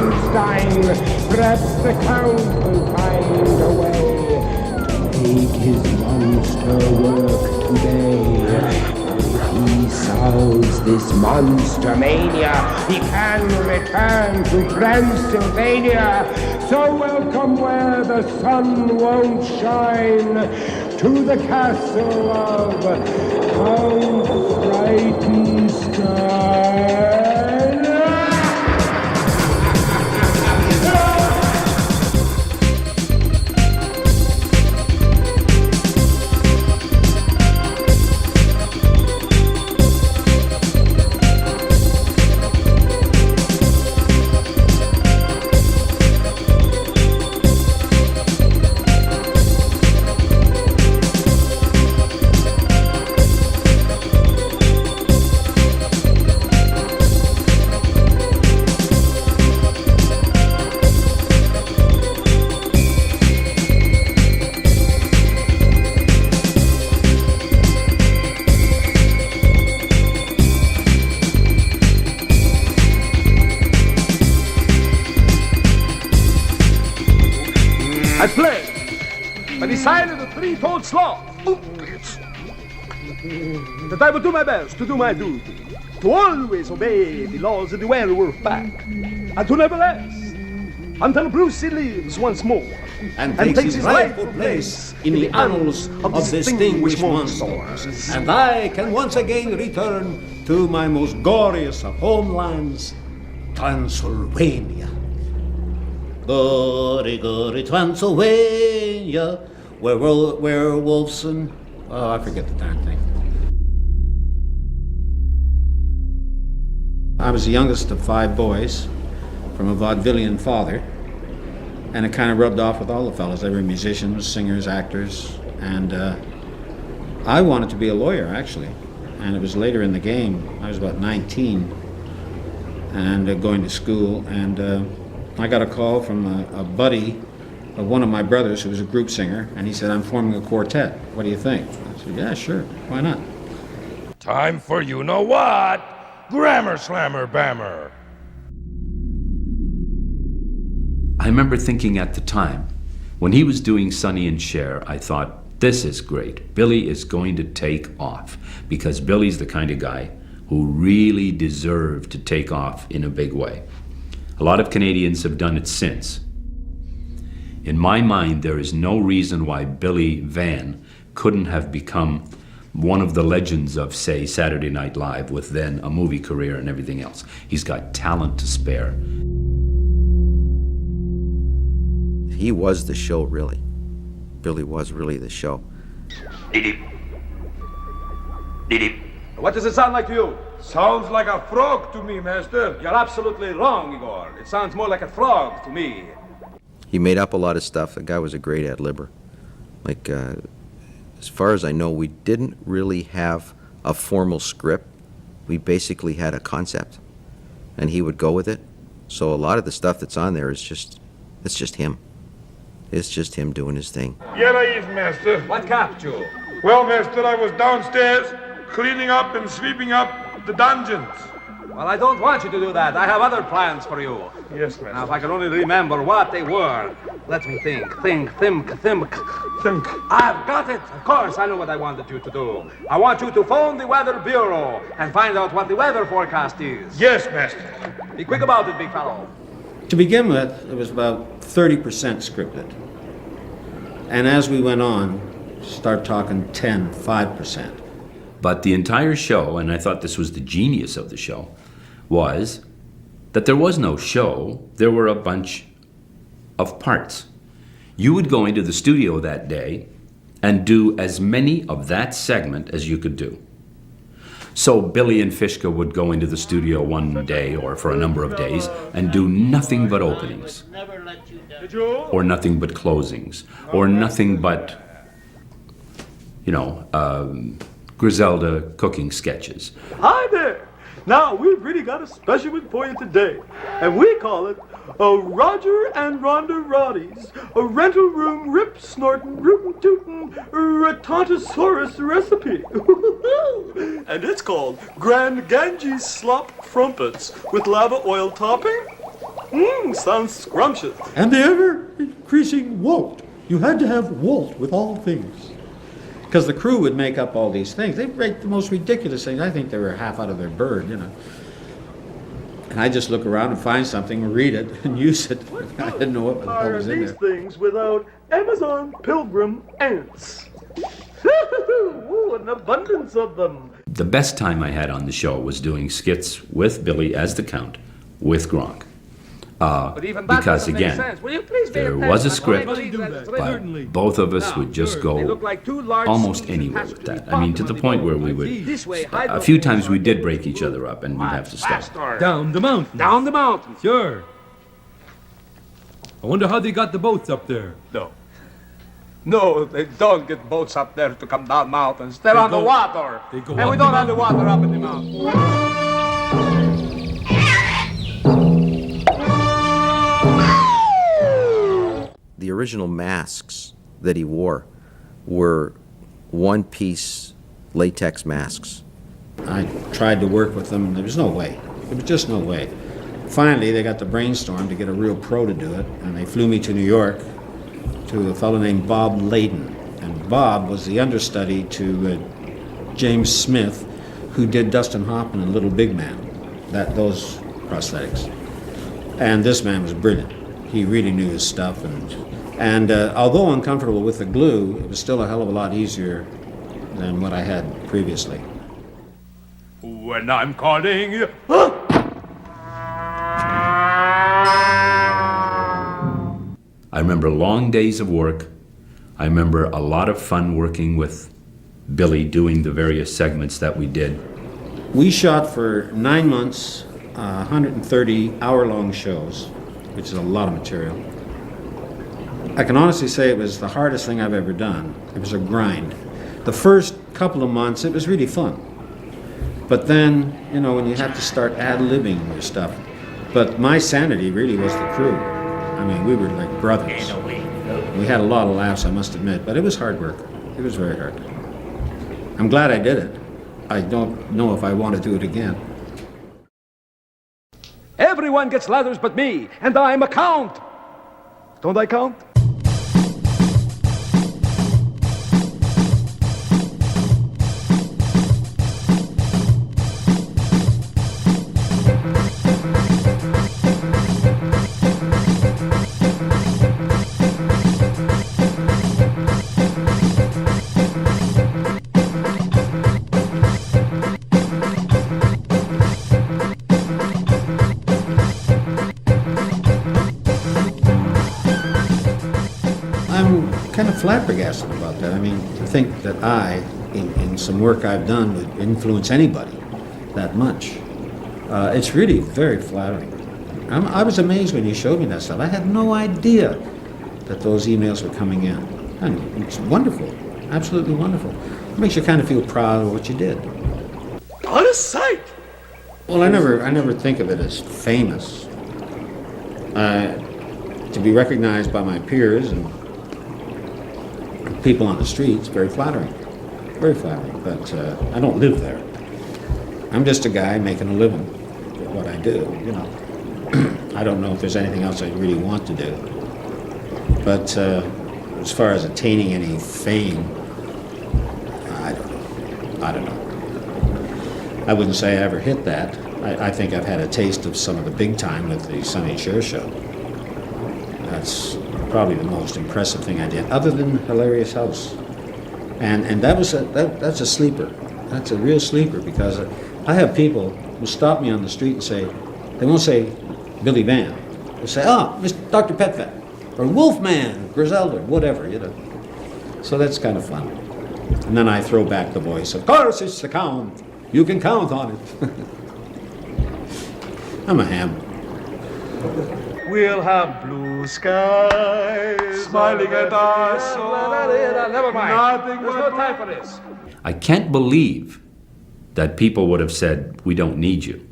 Frightenstein. Perhaps the Count will find a way to make his monster work today. If he solves this monster mania, he can return to Transylvania. So welcome where the sun won't shine, to the castle of Count Frightenstein. I pledge, by the side of the three-toed sloth, that I will do my best to do my duty, to always obey the laws of the werewolf pack, and to never rest until Brucey lives once more and takes his rightful place in the annals of distinguished monsters. And I can once again return to my most glorious of homelands, Transylvania. Gory, gory Transylvania, where werewolves and... oh, I forget the darn thing. I was the youngest of 5 boys from a vaudevillian father, and it kind of rubbed off with all the fellas. They were musicians, singers, actors, and I wanted to be a lawyer, actually. And it was later in the game. I was about 19 and going to school, and I got a call from a buddy of one of my brothers who was a group singer, and he said, I'm forming a quartet. What do you think? I said, yeah, sure. Why not? Time for you-know-what? Grammar Slammer Bammer. I remember thinking at the time, when he was doing Sonny and Cher, I thought, this is great. Billy is going to take off, because Billy's the kind of guy who really deserved to take off in a big way. A lot of Canadians have done it since. In my mind, there is no reason why Billy Van couldn't have become one of the legends of, say, Saturday Night Live, with then a movie career and everything else. He's got talent to spare. He was the show, really. Billy was really the show. What does it sound like to you? Sounds like a frog to me, master. You're absolutely wrong, Igor. It sounds more like a frog to me. He made up a lot of stuff. The guy was a great ad-libber. Like, as far as I know, we didn't really have a formal script. We basically had a concept, and he would go with it. So a lot of the stuff that's on there is just, it's just him. It's just him doing his thing. Here I is, master. What kept you? Well, master, I was downstairs cleaning up and sweeping up the dungeons. Well, I don't want you to do that. I have other plans for you. Yes, master. Now, if I can only remember what they were. Let me think. Think. I've got it. Of course, I know what I wanted you to do. I want you to phone the Weather Bureau and find out what the weather forecast is. Yes, master. Be quick about it, big fellow. To begin with, it was about 30% scripted. And as we went on, start talking 5%. But the entire show, and I thought this was the genius of the show, was that there was no show, there were a bunch of parts. You would go into the studio that day and do as many of that segment as you could do. So Billy and Fishka would go into the studio one day or for a number of days and do nothing but openings, or nothing but closings, or nothing but, Griselda cooking sketches. Hi there. Now, we've really got a special one for you today, and we call it a Roger and Rhonda Roddy's, a rental room rip-snorting, rootin'-tootin' Ratontosaurus recipe. And it's called Grand Ganges Slop Crumpets with lava oil topping Sounds scrumptious. And the ever-increasing Walt. You had to have Walt with all things. Because the crew would make up all these things. They'd make the most ridiculous things. I think they were half out of their bird, you know. And I just look around and find something, read it, and use it. I didn't know what the hell Are was in these there. things without Amazon Pilgrim ants? Ooh, an abundance of them. The best time I had on the show was doing skits with Billy as the Count, with Gronk. Because again, there was a script, but both of us would just go almost anywhere with that. I mean, to the point where we would, a few times we did break each other up and we'd have to stop. Down the mountain. Down the mountain. Sure. I wonder how they got the boats up there. No, they don't get boats up there to come down mountains. They're on the water. They go And up we the don't have the water up in the mountains. The original masks that he wore were one-piece latex masks. I tried to work with them, and there was no way. There was just no way. Finally, they got the brainstorm to get a real pro to do it, and they flew me to New York to a fellow named Bob Layden. And Bob was the understudy to James Smith, who did Dustin Hoffman and Little Big Man, those prosthetics. And this man was brilliant. He really knew his stuff, and although uncomfortable with the glue, it was still a hell of a lot easier than what I had previously. When I'm calling you. I remember long days of work. I remember a lot of fun working with Billy doing the various segments that we did. We shot for 9 months, 130 hour-long shows, which is a lot of material. I can honestly say it was the hardest thing I've ever done. It was a grind. The first couple of months, it was really fun. But then, you know, when you have to start ad-libbing your stuff. But my sanity really was the crew. I mean, we were like brothers. We had a lot of laughs, I must admit, but it was hard work. It was very hard. I'm glad I did it. I don't know if I want to do it again. Everyone gets ladders but me, and I'm a count. Don't I count? I'm kind of flabbergasted about that. I mean, to think that I, in some work I've done, would influence anybody that much. It's really very flattering. I was amazed when you showed me that stuff. I had no idea that those emails were coming in. And it's wonderful, absolutely wonderful. It makes you kind of feel proud of what you did. Out of sight! Well, I never think of it as famous. To be recognized by my peers and people on the streets, very flattering. Very flattering, but I don't live there. I'm just a guy making a living at what I do, you know. I don't know if there's anything else I really want to do. But as far as attaining any fame, I don't know. I wouldn't say I ever hit that. I think I've had a taste of some of the big time with the Sonny and Cher show. That's probably the most impressive thing I did, other than Hilarious House. And that's a sleeper. That's a real sleeper, because I have people who stop me on the street and say, they won't say Billy Van. They'll say, Mr. Dr. Petvet, or Wolfman, Griselda, whatever, you know. So that's kind of fun. And then I throw back the voice, of course it's the Count. You can count on it. I'm a ham. We'll have blue skies smiling at us. Never mind. Nothing There's but no time for this. I can't believe that people would have said, we don't need you.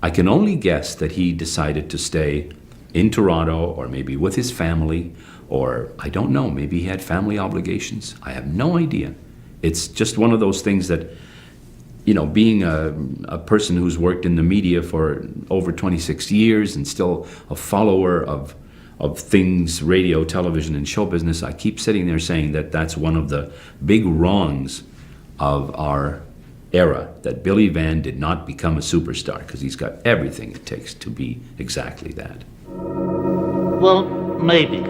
I can only guess that he decided to stay in Toronto, or maybe with his family, or I don't know, maybe he had family obligations. I have no idea. It's just one of those things that being a person who's worked in the media for over 26 years and still a follower of things, radio, television, and show business, I keep sitting there saying that that's one of the big wrongs of our era, that Billy Van did not become a superstar, because he's got everything it takes to be exactly that. Well, maybe.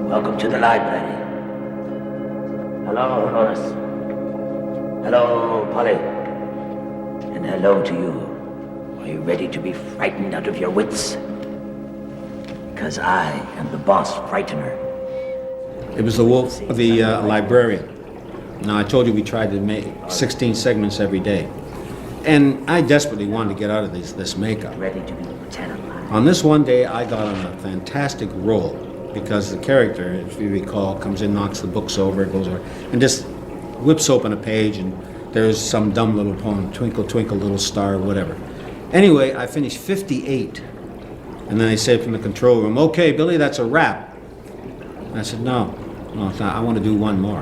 Welcome to the library. Hello, Horace. Hello, Polly. And hello to you. Are you ready to be frightened out of your wits? Because I am the boss frightener. It was the librarian. Now, I told you we tried to make 16 segments every day. And I desperately wanted to get out of this makeup. Ready to be terrified. On this one day, I got on a fantastic roll because the character, if you recall, comes in, knocks the books over, goes over, and just whips open a page, and there's some dumb little poem, Twinkle, Twinkle, Little Star, whatever. Anyway, I finished 58. And then they said from the control room, "Okay, Billy, that's a wrap." And I said, no, it's not. I want to do one more.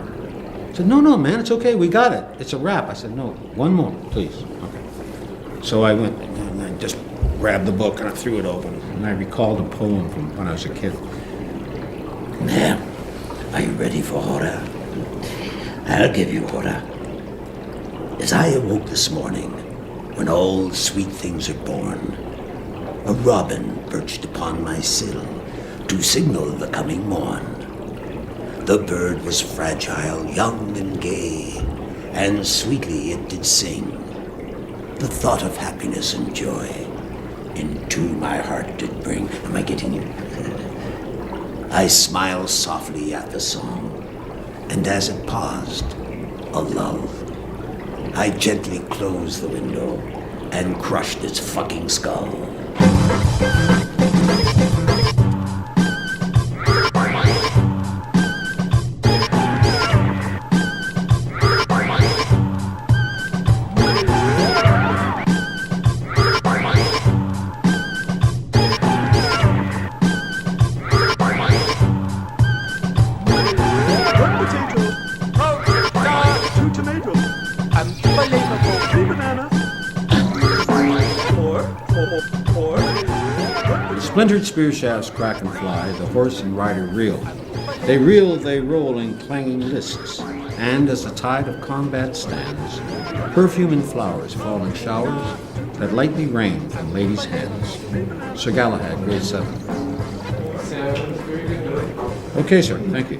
I said, no, man, it's okay. We got it. It's a wrap. I said, no, one more, please. Okay. So I went and I just grabbed the book and I threw it open. And I recalled a poem from when I was a kid. Now, are you ready for horror? I'll give you horror. As I awoke this morning, when all sweet things are born, a robin perched upon my sill to signal the coming morn. The bird was fragile, young and gay, and sweetly it did sing. The thought of happiness and joy into my heart did bring. Am I getting you? I smiled softly at the song, and as it paused, a lull, I gently closed the window and crushed its fucking skull. Splintered spear shafts crack and fly, the horse and rider reel. They reel, they roll in clanging lists, and as the tide of combat stands, perfume and flowers fall in showers that lightly rain from ladies' hands. Sir Galahad, grade 7. Okay, sir, thank you.